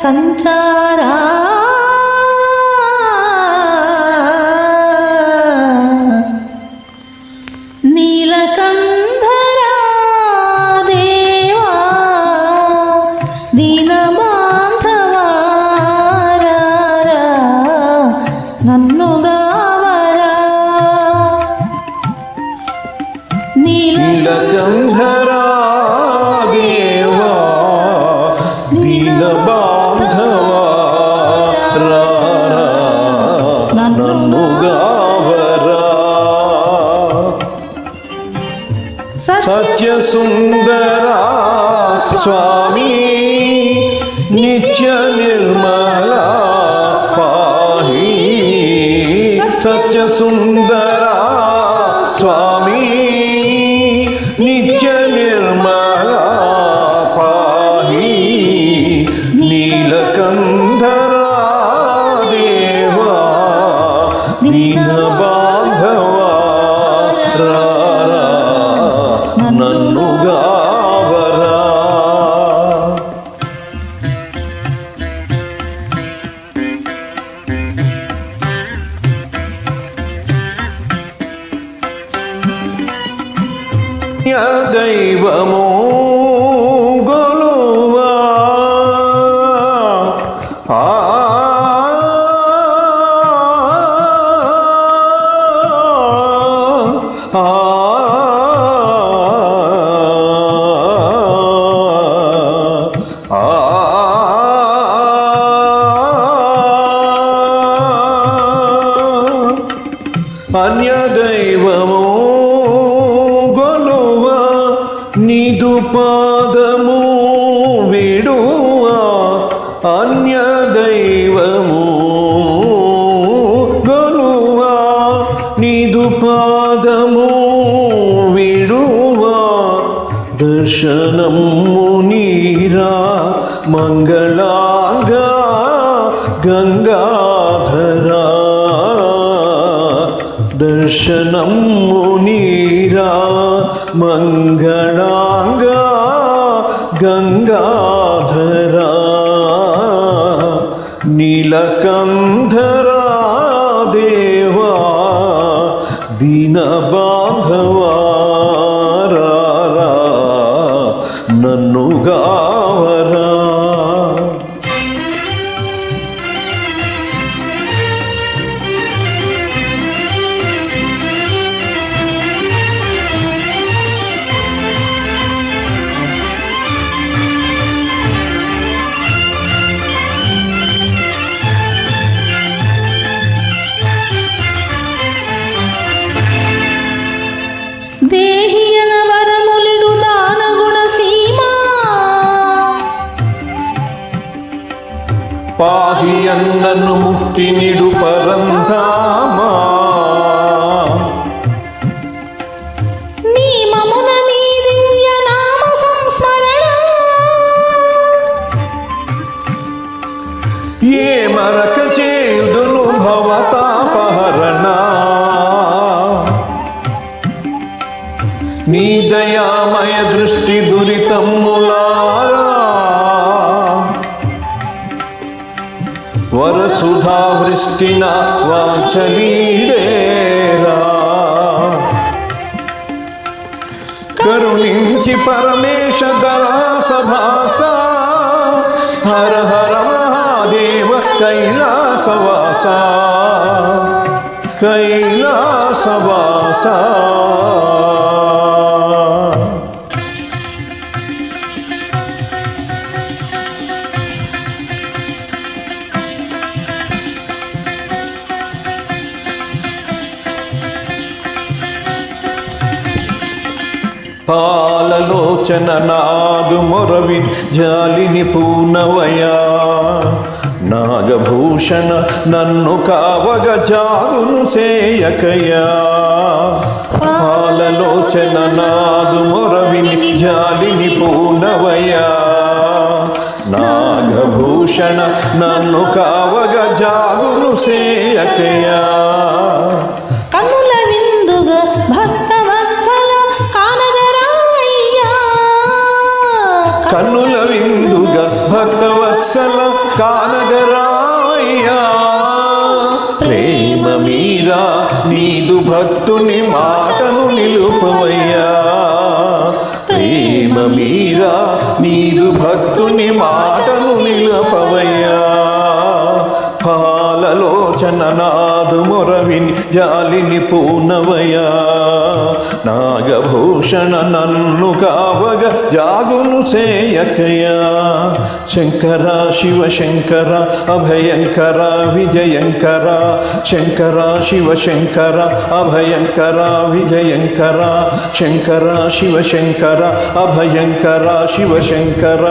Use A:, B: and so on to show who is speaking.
A: సంచారా నీలకంధరా దేవా దీనబాంధవారా నన్ను గావరా
B: నీలకంధరా దేవా దీనబాంధవారా నన్ను గావరా సత్యసుందరా స్వామి నిత్య నిర్మల పాహి సత్యసుందరా స్వామి నిత్య నిర్మల పాహి నీలకంధరా దేవా దీనబాంధవారా నన్ను గావరా దైవము గొలువా అన్య దైవము గొలువా నిదు పాదము విడువా అన్య దైవము గొలువా నిదు పాదము విడువా దర్శనము నీరా మంగళాంగా గంగాధరా దర్శనము నీరా మంగళాంగా గంగాధరా నీలకంధరా దేవా దీనబాంధవారా నన్ను గావరా
A: దేహియన వరములిడు దానగుణ సీమా
B: పాహి అన్నను ముక్తి నిడు పరంధామా
A: నీ మమున నీ దివ్య నామ సంస్మరణ
B: ఏ మరక చేయుదును భవతాపహరణ నీ దయామయ దృష్టి దురితమ్ములారా వరసుధా వృష్టిన వాంఛలీడేరా కరుణించి పరమేశ దరాసభాస హర హర మహాదేవ కైలాసవాస కైలాసవాస పాలలోచన నాదు మొరవి జాలిని పూనవయా నాగభూషణ నన్ను కావగ జాగును చేయకయా పాలలోచన నాదు మొరవిని జాలిని పూనవయా నాగభూషణ నన్ను కావగ జాగును చేయకయా
A: కనుల విందుగా భక్తవత్సల కానగరావయ్యా
B: కన్నుల విందుగా భక్తవత్సల కానగరావయ్యా ప్రేమ మీరా నీదు భక్తుని మాటను నిలుపవయ్యా ప్రేమ మీరా నీదు భక్తుని మాటను నిలుపవయ్యా పాలలోచన నాదు మొరవిని జాలిని పూనవయ్యా నాగభూషణ నన్ను కావగ జాగును చేయకయా శంకర శివ శంకర అభయంకర విజయంకర శంకర శివ శంకర అభయంకర విజయంకర శంకర శివ శంకర అభయంకర శివ శంకర